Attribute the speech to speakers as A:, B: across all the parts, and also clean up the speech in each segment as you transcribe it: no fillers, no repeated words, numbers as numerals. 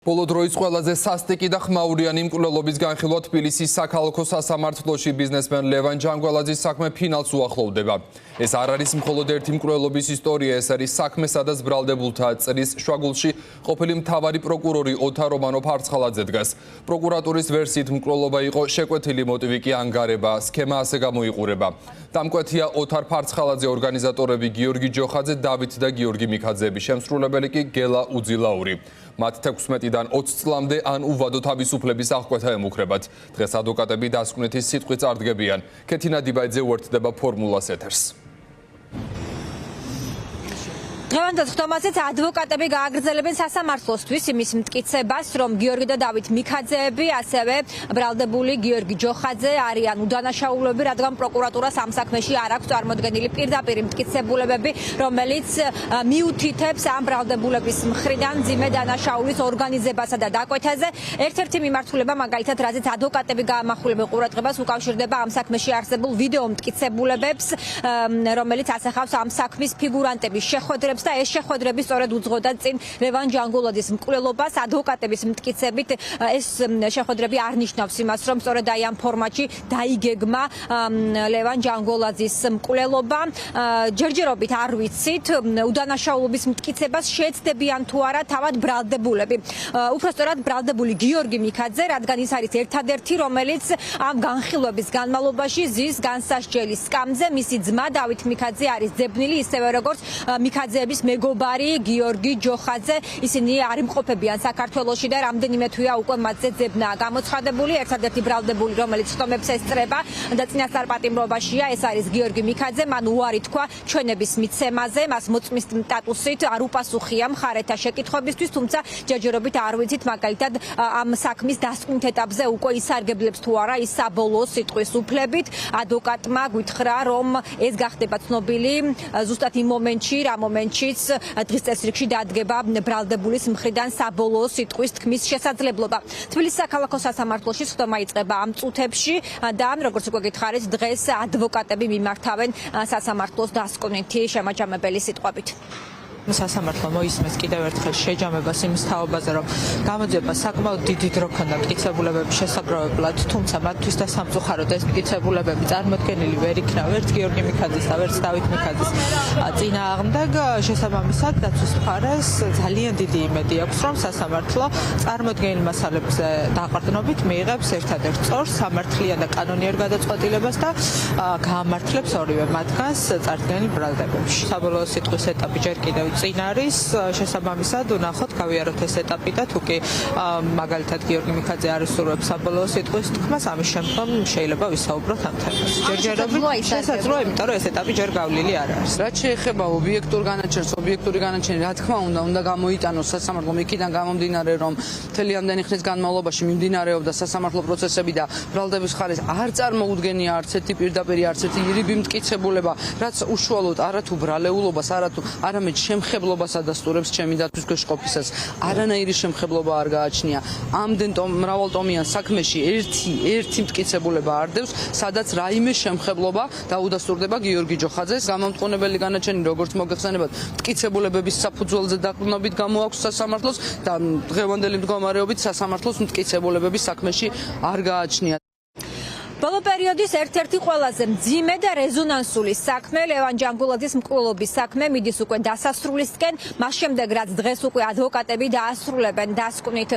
A: ბოლო დროის ყველაზე სასტიკი და ხმაურიანი მკვლელობის განხილვა თბილისის საქალაქო სასამართლოში ბიზნესმენ ლევან ჯანგველაძის საქმე ფინალს უახლოვდება. ეს არ არის მხოლოდ ერთი მკვლელობის ისტორია, ეს არის საქმე, სადაც ბრალდებულთა წრის შუაგულში ყოფილი მთავარი პროკურორი ოთარ რომანო-ფარცხალაძე დგას. პროკურატურის ვერსიით მკვლელობა იყო შეკვეთილი მოტივი კი ანგარება, სქემა ასე გამოიყურება. დამკვეთია ოთარ ფარცხალაძე, ორგანიზატორები გიორგი ჯოხაძე, დავით და გიორგი მიქაძეები, შემსრულებელი კი გელა უძილაური. მათ 16-დან 20 წლამდე ან უვადო თავისუფლების აღკვეთა ემუქრებათ. დღეს ადვოკატები დასკვნითი სიტყვით წარდგებიან. ქეთინა დიბაიძე უერთდება ფორმულას ეთერს.
B: დღევანდელ ხტომაზეც ადვოკატები გააგრძელებენ სასამართლოსთვის იმის მტკიცებას, რომ გიორგი და დავით მიქაძეები, ასევე ბრალდებული გიორგი ჯოხაძე არიან უდანაშაულები, რადგან პროკურატურას ამ საქმეში არ აქვს წარმოდგენილი პირდაპირ მტკიცებულებები, რომელიც მიუთითებს ამ ბრალდებულების მხრიდან მძიმე დანაშაულის ორგანიზებასა და დაკვეთაზე. ერთ-ერთი მიმართულება, მაგალითად, რაზეც ადვოკატები გაამახვილებენ ყურადღებას, უკავშირდება ამ საქმეში არსებულ ვიდეო მტკიცებულებებს, რომელიც ასახავს ამ საქმის ფიგურანტების შეხვედრებს. და ეს შეხვედრები სწორედ უძღოდა წინ ლევან ჯანგველაძის მკვლელობას. ადვოკატების მტკიცებით ეს შეხვედრები არ ნიშნავს იმას, რომ სწორედ აი ამ ფორმატში დაიგეგმა ლევან ჯანგველაძის მკვლელობა. ჯერჯერობით არ ვიცით, უდანაშაულობის მტკიცებას შეეცდებიან თუ არა თავად ბრალდებულები. უფრო სწორად ბრალდებული გიორგი მიქაძე, რადგან ის არის ერთადერთი, რომელიც ამ განხილვების განმავლობაში ზის განსასჯელის სკამზე. მისი ძმა დავით მიქაძე არის ძებნილი, ისევე როგორც მიქაძეების მეგობარი გიორგი ჯოხაძე. ისინი არ იმყოფებიან საქართველოში და რამდენიმე თვეა უკვე მათზე ძებნაა გამოცხადებული. ერთადერთი ბრალდებული, რომელიც ხტომებს ესწრება და წინასწარ პატიმრობაშია, ეს არის გიორგი მიქაძე. მან უარი თქვა ჩვენების მიცემაზე, მას მოწმის სტატუსით არ უპასუხია მხარეთა შეკითხვებისთვის, თუმცა ჯერჯერობით არ ვიცით, მაგალითად ამ საქმის დასკვნით ეტაპზე უკვე ისარგებლებს თუ არა ის საბოლოო სიტყვის უფლებით. ადვოკატმა გითხრა, რომ ეს გახდება ცნობილი ზუსტად იმ მომენტში, რა მომენტშიც დღის წესრიგში დადგება ბრალდებულის მხრიდან საბოლოო სიტყვის თქმის შესაძლებლობა. თბილისის საქალაქო სასამართლოში ხტომა იწყება ამ წუთებში და როგორც უკვე გითხარით, დღეს ადვოკატები მიმართავენ სასამართლოს დასკვნითი შემაჯამებელი სიტყვებით.
C: სასამართლო მოისმენს კიდევ ერთხელ შეჯამებას იმის თაობაზე, რომ გამოძიება საკმაოდ დიდი დრო ქონდა მტკიცებულებების შესაგროვებლად, თუმცა მათთვის და სამწუხაროდ ეს მტკიცებულებები წარმოდგენილი ვერ იქნა ვერც გიორგი მიქაძის და ვერც დავით მიქაძის წინააღმდეგ. შესაბამისად, დაცვის მხარეს ძალიან დიდი იმედი აქვს, რომ სასამართლო წარმოდგენილ მასალებზე დაყრდნობით მიიღებს ერთადერთ სწორს, სამართლიან და კანონიერ გადაწყვეტილებას და გაამართლებს ორივე მათგანს წარდგენილ ბრალდებებში. საბოლოო სიტყვის ეტაპი ჯერ კიდევ წინ არის, შესაბამისად ვნახოთ, გავიაროთ ეს ეტაპი და თუკი მაგალითად გიორგი მიქაძე არ ისურვებს საბოლოო სიტყვის თქმას, ამის შემდგომ შეიძლება ვისაუბროთ ამ თემაზე. ჯერჯერობით შესაძლოა, იმიტომ რომ ეს ეტაპი ჯერ გავლილი არ არის.
D: რაც შეეხება ობიექტურ განაჩენს, ობიექტური განაჩენი რა თქმა უნდა გამოიტანოს სასამართლომ იქიდან გამომდინარე, რომ მთელი ამდენი ხნის განმავლობაში მიმდინარეობდა სასამართლო პროცესები და ბრალდების ხარეს არ წარმოუდგენია არც ერთი პირდაპირი, არც ერთი ირიბი მტკიცებულება, რაც უშუალოდ არათუ ბრალეულობას, არამედ შემხებლობას ადასტურებს ჩემი დაცვის ქვეშ ყოფისას. არანაირი შემხებლობა არ გააჩნია. ამდენ მრავალტომიან საქმეში ერთი მტკიცებულება არ დევს, სადაც რაიმე შემხებლობა დაუდასტურდება გიორგი ჯოხაძეს. გამომტყუნებელი განაჩენი, როგორც მოგეხსენებათ, მტკიცებულებების საფუძველზე დაყრდნობით გამოაქვს სასამართლოს და დღევანდელი მდგომარეობით სასამართლოს მტკიცებულებების საქმეში არ გააჩნია.
B: ბოლო პერიოდის ერთ-ერთი ყველაზე მძიმე და რეზონანსული საქმე ლევან ჯანგველაძის მკვლელობის საქმე მიდის უკვე დასასრულისკენ. მას შემდეგ, რაც დღეს უკვე ადვოკატები დაასრულებენ დასკვნით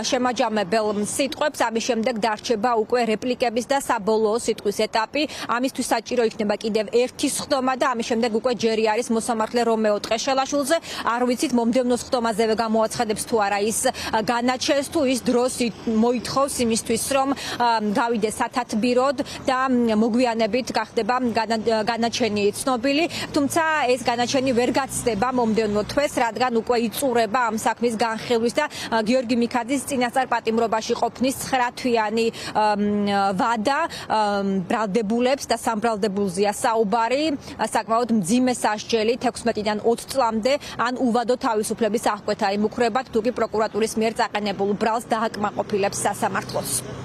B: შემაჯამებელ სიტყვებს, ამის შემდეგ დარჩება უკვე რეპლიკების და საბოლოო სიტყვის ეტაპი. ამისთვის საჭირო იქნება კიდევ ერთი ხტომა და ამის შემდეგ უკვე ჯერი არის მოსამართლე რომეო ტყეშელაშვილზე. არ ვიცით, მომდევნო ხტომაზევე გამოაცხადებს თუ არა ის განაჩენს, თუ ის დროს მოითხოვს იმისთვის, რომ გავიდეს სათათბირო და მოგვიანებით გახდება განაჩენი ცნობილი, თუმცა ეს განაჩენი ვერ გაცდება მომდევნო თვეს, რადგან უკვე იწურება ამ საქმის განხილვის და გიორგი მიქაძის წინასწარ პატიმრობაში ყოფნის 9-თვიანი ვადა ბრალდებულებს და სამბრალდებულზეა საუბარი. საკმაოდ მძიმე სასჯელი 16-დან 20 წლამდე ან უვადო თავისუფლების აღკვეთა იმუქრებათ, თუკი პროკურატურის მიერ წაყენებულ ბრალს დააკმაყოფილებს სასამართლოს.